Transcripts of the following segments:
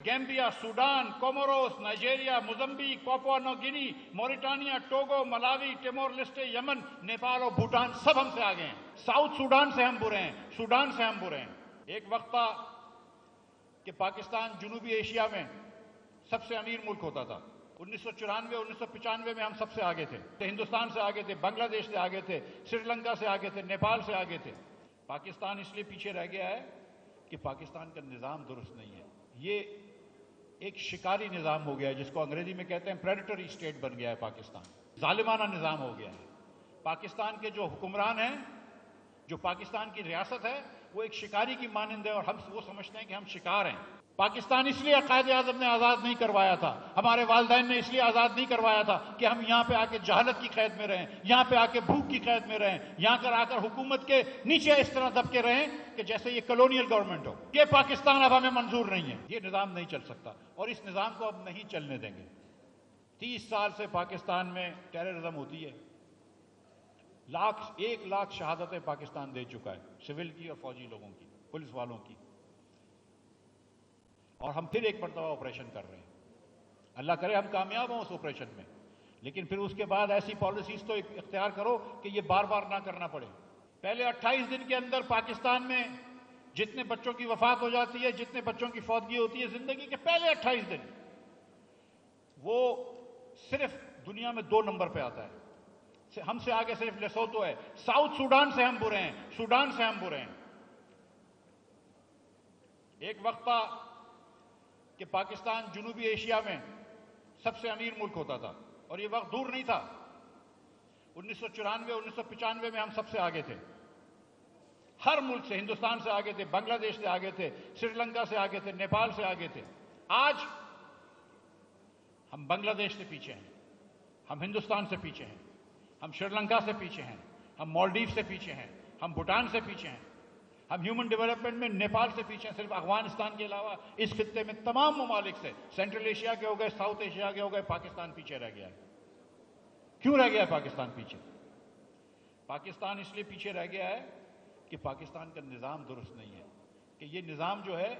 Gambia, Sudan, Comoros, Nigeria, Mozambique, Papua New Guinea, Mauritania, Togo, Malawi, Timor Leste, Yemen, Nepal और भूटान सब हमसे आगे हैं। साउथ सूडान से हम बुरे हैं, सूडान से हम बुरे हैं। एक वक्त था कि पाकिस्तान जनूबी एशिया में सबसे अमीर मुल्क होता था। 1994 1995 में हम सबसे आगे थे। हिंदुस्तान से आगे थे, बांग्लादेश से आगे थे, श्रीलंका से आगे थे, नेपाल से आगे थे। पाकिस्तान इसलिए पीछे रह गया है कि पाकिस्तान का निज़ाम दुरुस्त नहीं है। ये एक शिकारी निज़ाम हो गया है, जिसको अंग्रेजी में कहते हैं प्रेडेटरी स्टेट बन गया है पाकिस्तान। जालिमाना निज़ाम हो गया है। पाकिस्तान के जो हुक्मरान हैं, जो पाकिस्तान की रियासत है, वो एक शिकारी की मानंद है और हम वो समझते हैं कि हम शिकार हैं। पाकिस्तान इसलिए कायदे आज़म ने आज़ाद नहीं करवाया था, हमारे वालिदैन ने इसलिए आज़ाद नहीं करवाया था कि हम यहाँ पे आके जहालत की कैद में रहें, यहाँ पे आके भूख की कैद में रहें, यहाँ कर आकर हुकूमत के नीचे इस तरह दबके रहें कि जैसे ये कॉलोनियल गवर्नमेंट हो। ये पाकिस्तान अब हमें मंजूर नहीं है। ये निज़ाम नहीं चल सकता और इस निज़ाम को अब नहीं चलने देंगे। 30 साल से पाकिस्तान में टेररिज्म होती है। 1 लाख शहादतें पाकिस्तान दे चुका है, सिविल की और फौजी लोगों की, पुलिस वालों की। और हम फिर एक मरतबा ऑपरेशन कर रहे हैं। अल्लाह करे हम कामयाब हों उस ऑपरेशन में, लेकिन फिर उसके बाद ऐसी पॉलिसीज तो इख्तियार करो कि ये बार बार ना करना पड़े। पहले 28 दिन के अंदर पाकिस्तान में जितने बच्चों की वफात हो जाती है, जितने बच्चों की फौतगी होती है जिंदगी के पहले 28 दिन, वो सिर्फ दुनिया में 2 नंबर पे आता है। हमसे आगे सिर्फ लेसोतो है। साउथ सूडान से हम बुरे हैं, सूडान से हम बुरे हैं। एक वक्त था कि पाकिस्तान जनूबी एशिया में सबसे अमीर मुल्क होता था और ये वक्त दूर नहीं था। 1994 1995 में हम सबसे आगे थे। हर मुल्क से, हिंदुस्तान से आगे थे, बांग्लादेश से आगे थे, श्रीलंका से आगे थे, नेपाल से आगे थे। आज हम बांग्लादेश से पीछे हैं, हम हिंदुस्तान से पीछे हैं, हम श्रीलंका से पीछे हैं, हम मालदीव से पीछे हैं, हम भूटान से पीछे हैं, हम ह्यूमन डेवलपमेंट में नेपाल से पीछे हैं। सिर्फ अफगानिस्तान के अलावा इस खित्ते में तमाम ममालिक से, सेंट्रल एशिया के हो गए, साउथ एशिया के हो गए, पाकिस्तान पीछे रह गया है। क्यों रह गया है पाकिस्तान पीछे? पाकिस्तान इसलिए पीछे रह गया है कि पाकिस्तान का निज़ाम दुरुस्त नहीं है। कि ये निज़ाम जो है,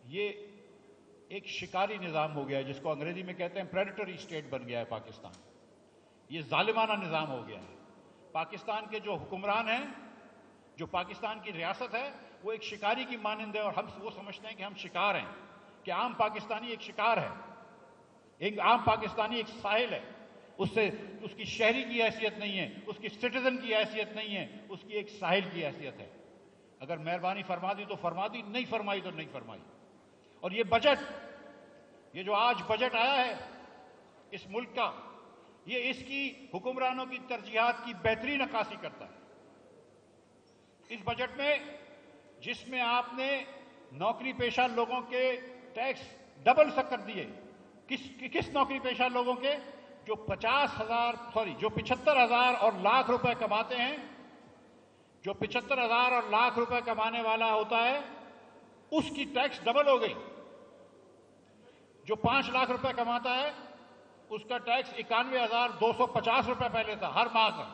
ये एक शिकारी निज़ाम हो गया है, जिसको अंग्रेजी में कहते हैं प्रेडेटरी स्टेट बन गया है पाकिस्तान। ये जालिमाना निज़ाम हो गया है। पाकिस्तान के जो हुक्मरान हैं, जो पाकिस्तान की रियासत है, वो एक शिकारी की मानंद है और हम वो समझते हैं कि हम शिकार हैं। कि आम पाकिस्तानी एक शिकार है, एक आम पाकिस्तानी एक साहिल है। उससे उसकी शहरी की हैसियत नहीं है, उसकी सिटीजन की हैसियत नहीं है, उसकी एक साहिल की हैसियत है। अगर मेहरबानी फरमा दी तो फरमा दी, नहीं फरमाई तो नहीं फरमाई। और ये बजट, ये जो आज बजट आया है इस मुल्क का, ये इसकी हुक्मरानों की तरजीहात की बेहतरीन अक्कासी करता है। इस बजट में, जिसमें आपने नौकरी पेशा लोगों के टैक्स डबल कर दिए। किस नौकरी पेशा लोगों के? जो 75,000 और लाख रुपए कमाते हैं। जो 75,000 और लाख रुपए कमाने वाला होता है, उसकी टैक्स डबल हो गई। जो 5 लाख रुपए कमाता है, उसका टैक्स 91,250 रुपए पहले था हर माह का,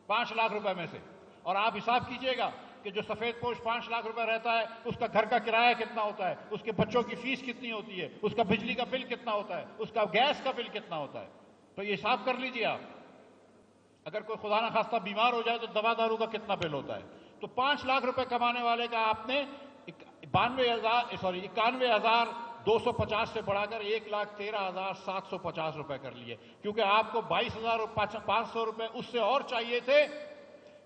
5 लाख रुपए में से। और आप हिसाब कीजिएगा कि जो सफेद पोश 5 लाख रुपए रहता है, उसका घर का किराया कितना होता है, उसके बच्चों की फीस कितनी होती है, उसका बिजली का बिल कितना होता है, उसका गैस का बिल कितना होता है। तो ये हिसाब कर लीजिए आप। अगर कोई खुदा ना खास्ता बीमार हो जाए तो दवा दारू का कितना बिल होता है। तो 5 लाख रुपए कमाने वाले का आपने 91,250 से बढ़ाकर 1,13,750 रुपए कर लिए। क्योंकि आपको 22,500 रुपए उससे और चाहिए थे,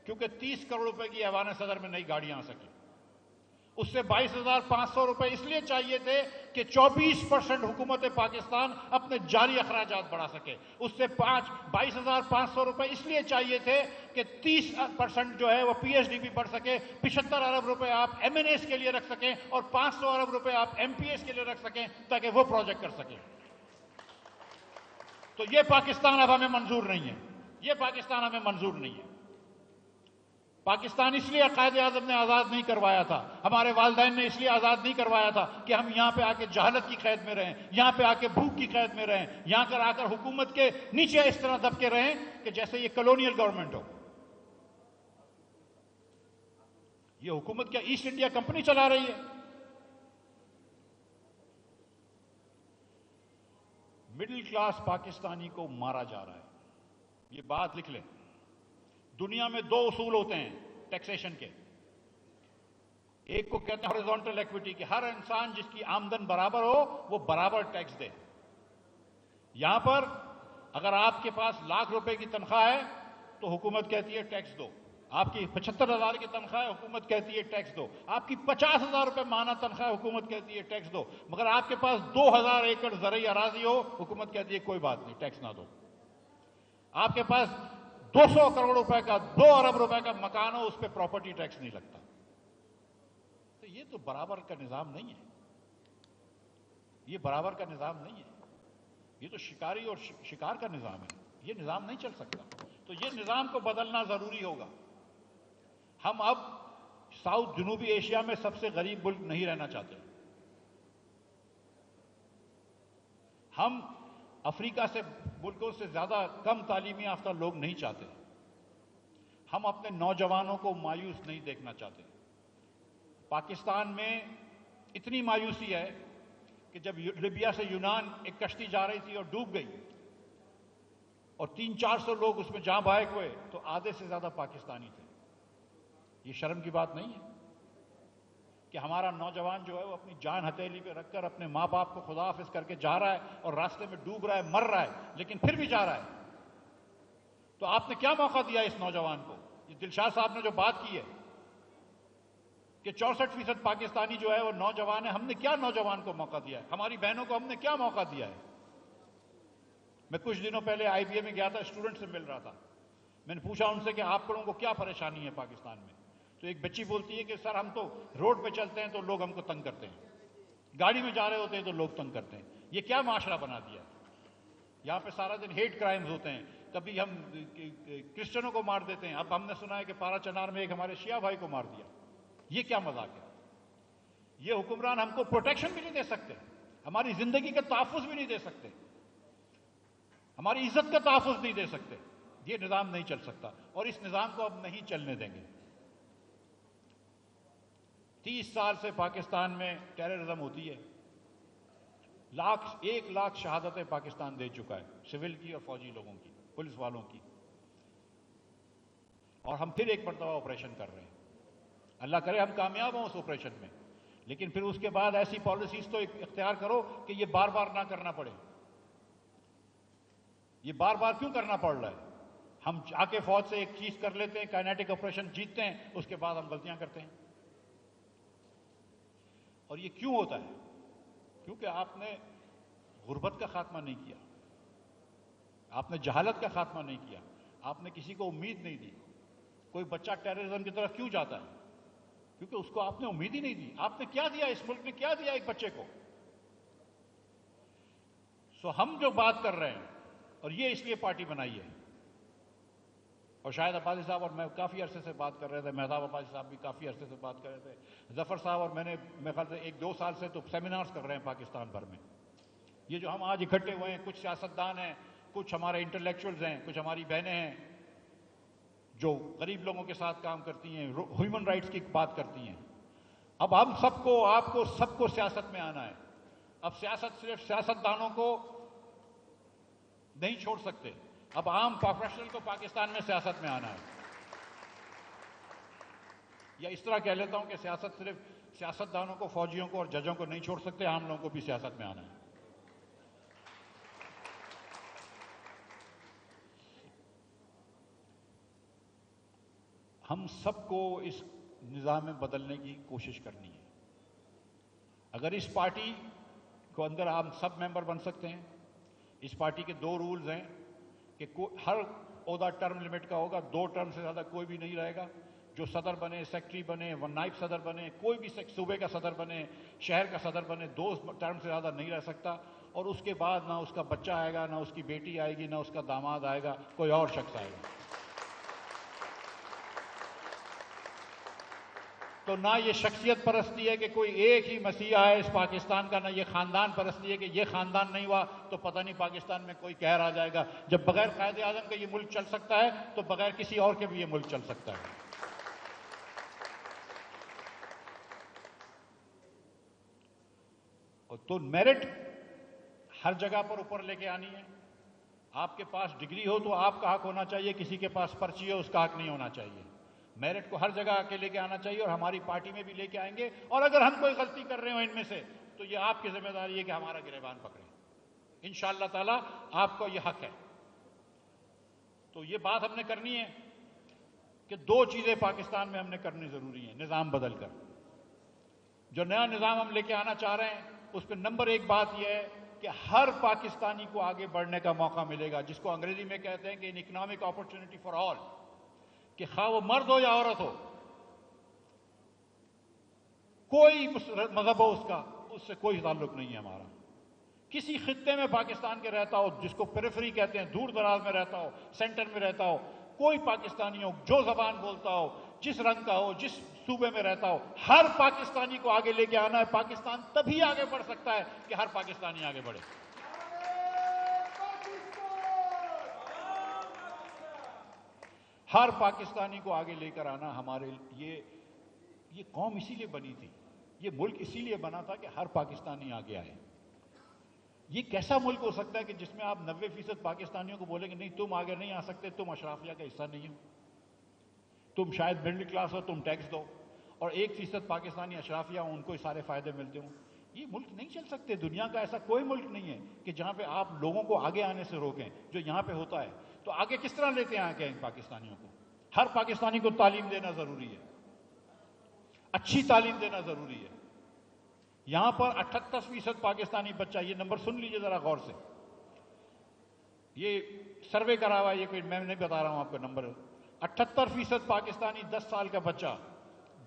क्योंकि 30 करोड़ रुपए की ऐवान सदर में नई गाड़ियां आ सकी। उससे 22,500 रुपए इसलिए चाहिए थे कि 24% हुकूमत पाकिस्तान अपने जारी अखराजात बढ़ा सके। उससे 22,500 रुपए इसलिए चाहिए थे कि 30% जो है वो पीएचडीपी बढ़ सके, 75 अरब रुपए आप एमएनएस के लिए रख सकें और 500 अरब रुपए आप एमपीएस के लिए रख सकें, ताकि वो प्रोजेक्ट कर सकें। तो ये पाकिस्तान अब हमें मंजूर नहीं है। ये पाकिस्तान हमें मंजूर नहीं है। पाकिस्तान इसलिए कायदे आज़म ने आज़ाद नहीं करवाया था, हमारे वालिदैन ने इसलिए आज़ाद नहीं करवाया था कि हम यहाँ पे आके जहालत की कैद में रहें, यहाँ पे आके भूख की कैद में रहें, यहाँ कर आकर हुकूमत के नीचे इस तरह दबके रहें कि जैसे ये कॉलोनियल गवर्नमेंट हो। ये हुकूमत क्या ईस्ट इंडिया कंपनी चला रही है? मिडिल क्लास पाकिस्तानी को मारा जा रहा है। ये बात लिख लें। दुनिया में दो उसूल होते हैं टैक्सेशन के। एक को कहते हैं हॉरिजॉन्टल इक्विटी, कि हर इंसान जिसकी आमदन बराबर हो वो बराबर टैक्स दे। यहां पर अगर आपके पास लाख रुपए की तनख्वाह है तो हुकूमत कहती है टैक्स दो। आपकी 75,000 की तनख्वाह है, हुकूमत कहती है टैक्स दो। आपकी 50,000 रुपए माना तनख्वाह है, हुकूमत कहती है टैक्स दो। मगर आपके पास 2,000 एकड़ ज़रई अराजी हो, हुकूमत कहती है कोई बात नहीं, टैक्स ना दो। आपके पास 200 करोड़ रुपए का, 2 अरब रुपए का मकान हो, उस पर प्रॉपर्टी टैक्स नहीं लगता। तो ये तो बराबर का निजाम नहीं है। ये बराबर का निजाम नहीं है। ये तो शिकारी और शिकार का निजाम है। ये निजाम नहीं चल सकता। तो ये निजाम को बदलना जरूरी होगा। हम अब साउथ जनूबी एशिया में सबसे गरीब मुल्क नहीं रहना चाहते। हम अफ्रीका से मुल्कों से ज्यादा कम तालीमी याफ्ता लोग नहीं चाहते। हम अपने नौजवानों को मायूस नहीं देखना चाहते। पाकिस्तान में इतनी मायूसी है कि जब लीबिया से यूनान एक कश्ती जा रही थी और डूब गई और 300-400 लोग उसमें जां बाहक हुए, तो आधे से ज्यादा पाकिस्तानी थे। ये शर्म की बात नहीं है कि हमारा नौजवान जो है वो अपनी जान हथेली पे रखकर अपने माँ बाप को खुदा हाफिज करके जा रहा है और रास्ते में डूब रहा है, मर रहा है, लेकिन फिर भी जा रहा है। तो आपने क्या मौका दिया इस नौजवान को? ये दिलशाद साहब ने जो बात की है कि 64% पाकिस्तानी जो है वो नौजवान है, हमने क्या नौजवान को मौका दिया है? हमारी बहनों को हमने क्या मौका दिया है? मैं कुछ दिनों पहले IBA में गया था, स्टूडेंट से मिल रहा था। मैंने पूछा उनसे कि आप लोगों को क्या परेशानी है पाकिस्तान में? तो एक बच्ची बोलती है कि सर हम तो रोड पे चलते हैं तो लोग हमको तंग करते हैं, गाड़ी में जा रहे होते हैं तो लोग तंग करते हैं। ये क्या माशरा बना दिया? यहाँ पे सारा दिन हेट क्राइम्स होते हैं, कभी हम क्रिश्चियनों को मार देते हैं, अब हमने सुना है कि पारा चनार में एक हमारे शिया भाई को मार दिया। ये क्या मजाक है? ये हुक्मरान हमको प्रोटेक्शन भी नहीं दे सकते, हमारी जिंदगी का तहफ़्फ़ुज़ भी नहीं दे सकते, हमारी इज्जत का तहफ़्फ़ुज़ नहीं दे सकते। ये निज़ाम नहीं चल सकता और इस निज़ाम को अब नहीं चलने देंगे। 30 साल से पाकिस्तान में टेररिज्म होती है। 1 लाख शहादतें पाकिस्तान दे चुका है, सिविल की और फौजी लोगों की, पुलिस वालों की। और हम फिर एक मरतबा ऑपरेशन कर रहे हैं। अल्लाह करे हम कामयाब हों उस ऑपरेशन में, लेकिन फिर उसके बाद ऐसी पॉलिसीज तो इख्तियार करो कि ये बार बार ना करना पड़े। ये बार बार क्यों करना पड़ रहा है? हम आके फौज से एक चीज कर लेते हैं, काइनेटिक ऑपरेशन जीतते हैं, उसके बाद हम गलतियां करते हैं। और ये क्यों होता है? क्योंकि आपने गुर्बत का खात्मा नहीं किया, आपने जहालत का खात्मा नहीं किया, आपने किसी को उम्मीद नहीं दी। कोई बच्चा टेररिज्म की तरफ क्यों जाता है? क्योंकि उसको आपने उम्मीद ही नहीं दी। आपने क्या दिया इस मुल्क ने? क्या दिया एक बच्चे को? सो हम जो बात कर रहे हैं, और ये इसलिए पार्टी बनाई है, और शायद अब्बासी साहब और मैं काफ़ी अरसे से बात कर रहे थे, मेहताब अब्बासी साहब भी काफ़ी अरसे से बात कर रहे थे, जफ़र साहब और मैंने मेरे ख्याल से 1-2 साल से तो सेमिनार्स कर रहे हैं पाकिस्तान भर में। ये जो हम आज इकट्ठे हुए हैं, कुछ सियासतदान हैं, कुछ हमारे इंटेलेक्चुअल्स हैं, कुछ हमारी बहनें हैं जो गरीब लोगों के साथ काम करती हैं, ह्यूमन राइट्स की बात करती हैं। अब हम सबको, आपको सबको सियासत में आना है। अब सियासत सिर्फ सियासतदानों को नहीं छोड़ सकते, अब आम प्रोफेशनल को पाकिस्तान में सियासत में आना है। या इस तरह कह लेता हूं कि सियासत सिर्फ सियासतदानों को, फौजियों को और जजों को नहीं छोड़ सकते, आम लोगों को भी सियासत में आना है। हम सबको इस निज़ाम में बदलने की कोशिश करनी है। अगर इस पार्टी को अंदर हम सब मेंबर बन सकते हैं। इस पार्टी के 2 रूल्स हैं कि हर ओहदा टर्म लिमिट का होगा, 2 टर्म से ज़्यादा कोई भी नहीं रहेगा। जो सदर बने, सेक्रेटरी बने, नाइब सदर बने, कोई भी सूबे का सदर बने, शहर का सदर बने, 2 टर्म से ज़्यादा नहीं रह सकता। और उसके बाद ना उसका बच्चा आएगा, ना उसकी बेटी आएगी, ना उसका दामाद आएगा, कोई और शख्स आएगा। तो ना ये शख्सियत परस्ती है कि कोई एक ही मसीहा है इस पाकिस्तान का, ना ये खानदान परस्ती है कि ये खानदान नहीं हुआ तो पता नहीं पाकिस्तान में कोई कहर आ जाएगा। जब बगैर कायदे आज़म के ये मुल्क चल सकता है तो बगैर किसी और के भी ये मुल्क चल सकता है। और तो मेरिट ہر جگہ پر اوپر لے کے آنی ہے. آپ کے پاس ڈگری ہو تو آپ کا حق ہونا چاہیے, کسی کے پاس پرچی ہو اس کا حق نہیں ہونا چاہیے. میرٹ کو ہر جگہ کے لے کے آنا چاہیے, اور ہماری پارٹی میں بھی لے کے آئیں گے. اور اگر ہم کوئی غلطی کر رہے ہوں ان میں سے تو یہ آپ کی ذمہ داری ہے کہ ہمارا گریبان پکڑیں. انشاءاللہ تعالی آپ کو یہ حق ہے. تو یہ بات ہم نے کرنی ہے کہ دو چیزیں پاکستان میں ہم نے کرنی ضروری ہیں نظام بدل کر. جو نیا نظام ہم لے کے آنا چاہ رہے ہیں اس پہ نمبر ایک بات یہ ہے کہ ہر پاکستانی کو آگے بڑھنے کا موقع ملے گا, جس کو انگریزی میں کہتے ہیں کہ ان اکنامک اپرچونٹی فار آل, کہ خواہ وہ مرد ہو یا عورت ہو, کوئی مذہب ہو اس کا, اس سے کوئی تعلق نہیں ہے ہمارا. کسی خطے میں پاکستان کے رہتا ہو, جس کو پیریفری کہتے ہیں, دور دراز میں رہتا ہو, سینٹر میں رہتا ہو, کوئی پاکستانی ہو, جو زبان بولتا ہو, جس رنگ کا ہو, جس صوبے میں رہتا ہو, ہر پاکستانی کو آگے لے کے آنا ہے. پاکستان تبھی آگے بڑھ سکتا ہے کہ ہر پاکستانی آگے بڑھے. ہر پاکستانی کو آگے لے کر آنا ہمارے یہ قوم اسی لیے بنی تھی, یہ ملک اسی لیے بنا تھا کہ ہر پاکستانی آگے آئے. یہ کیسا ملک ہو سکتا ہے کہ جس میں آپ 90% پاکستانیوں کو بولیں گے نہیں تم آگے نہیں آ سکتے, تم اشرافیہ کا حصہ نہیں ہو, تم شاید مڈل کلاس ہو, تم ٹیکس دو, اور 1% پاکستانی اشرافیہ ہوں, ان کو سارے فائدے ملتے ہوں. یہ ملک نہیں چل سکتے. دنیا کا ایسا کوئی ملک نہیں ہے کہ جہاں پہ آپ لوگوں کو آگے آنے سے روکیں, جو یہاں پہ ہوتا ہے. تو آگے کس طرح لیتے ہیں آگے ان پاکستانیوں کو؟ ہر پاکستانی کو تعلیم دینا ضروری ہے, اچھی تعلیم دینا ضروری ہے. یہاں پر 78% پاکستانی بچہ, یہ نمبر سن لیجئے ذرا غور سے, یہ سروے کرا ہوا ہے, یہ کوئی میں نہیں بتا رہا ہوں آپ کا نمبر. 78% پاکستانی 10 سال کا بچہ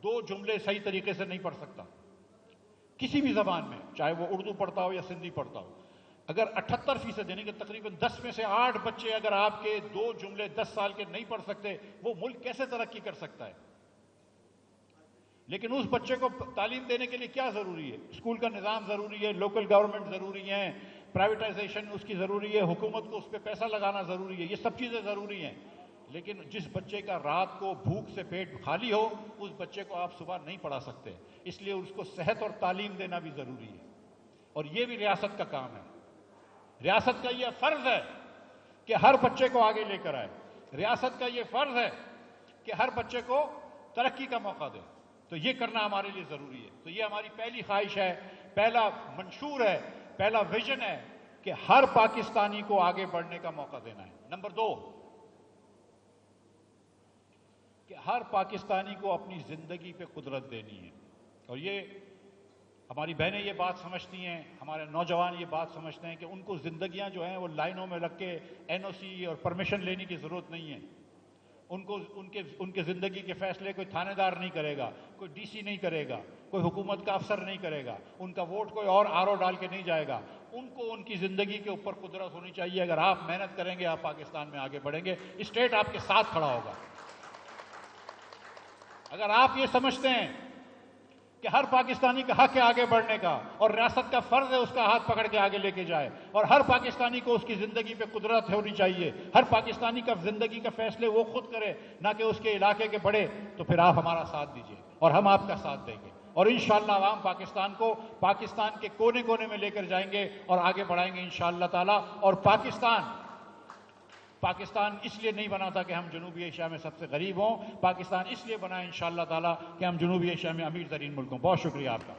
2 جملے صحیح طریقے سے نہیں پڑھ سکتا کسی بھی زبان میں, چاہے وہ اردو پڑھتا ہو یا سندھی پڑھتا ہو. اگر 78% یعنی کہ تقریباً 10 میں سے 8 بچے اگر آپ کے 2 جملے 10 سال کے نہیں پڑھ سکتے, وہ ملک کیسے ترقی کر سکتا ہے؟ لیکن اس بچے کو تعلیم دینے کے لیے کیا ضروری ہے؟ اسکول کا نظام ضروری ہے, لوکل گورنمنٹ ضروری ہے, پرائیویٹائزیشن اس کی ضروری ہے, حکومت کو اس پہ پیسہ لگانا ضروری ہے, یہ سب چیزیں ضروری ہیں. لیکن جس بچے کا رات کو بھوک سے پیٹ خالی ہو, اس بچے کو آپ صبح نہیں پڑھا سکتے. اس لیے اس کو صحت اور تعلیم دینا بھی ضروری ہے, اور یہ بھی ریاست کا کام ہے. ریاست کا یہ فرض ہے کہ ہر بچے کو آگے لے کر آئے. ریاست کا یہ فرض ہے کہ ہر بچے کو ترقی کا موقع دے. تو یہ کرنا ہمارے لیے ضروری ہے. تو یہ ہماری پہلی خواہش ہے, پہلا منشور ہے, پہلا ویژن ہے کہ ہر پاکستانی کو آگے بڑھنے کا موقع دینا ہے. نمبر 2 کہ ہر پاکستانی کو اپنی زندگی پہ قدرت دینی ہے. اور یہ ہماری بہنیں یہ بات سمجھتی ہیں, ہمارے نوجوان یہ بات سمجھتے ہیں کہ ان کو زندگیاں جو ہیں وہ لائنوں میں لگ کے NOC اور پرمیشن لینے کی ضرورت نہیں ہے. ان کے زندگی کے فیصلے کوئی تھانے دار نہیں کرے گا, کوئی DC نہیں کرے گا, کوئی حکومت کا افسر نہیں کرے گا, ان کا ووٹ کوئی اور RO ڈال کے نہیں جائے گا. ان کو ان کی زندگی کے اوپر قدرت ہونی چاہیے. اگر آپ محنت کریں گے آپ پاکستان میں آگے بڑھیں گے, اسٹیٹ آپ کے ساتھ کھڑا ہوگا. اگر آپ یہ سمجھتے ہیں کہ ہر پاکستانی کا حق ہے آگے بڑھنے کا, اور ریاست کا فرض ہے اس کا ہاتھ پکڑ کے آگے لے کے جائے, اور ہر پاکستانی کو اس کی زندگی پہ قدرت ہونی چاہیے, ہر پاکستانی کا زندگی کا فیصلے وہ خود کرے نہ کہ اس کے علاقے کے بڑے, تو پھر آپ ہمارا ساتھ دیجیے اور ہم آپ کا ساتھ دیں گے. اور انشاءاللہ عوام پاکستان کو پاکستان کے کونے کونے میں لے کر جائیں گے اور آگے بڑھائیں گے انشاءاللہ تعالی. اور پاکستان اس لیے نہیں بنا تھا کہ ہم جنوبی ایشیا میں سب سے غریب ہوں. پاکستان اس لیے بنا انشاءاللہ تعالی کہ ہم جنوبی ایشیا میں امیر ترین ملک ہوں. بہت شکریہ آپ کا.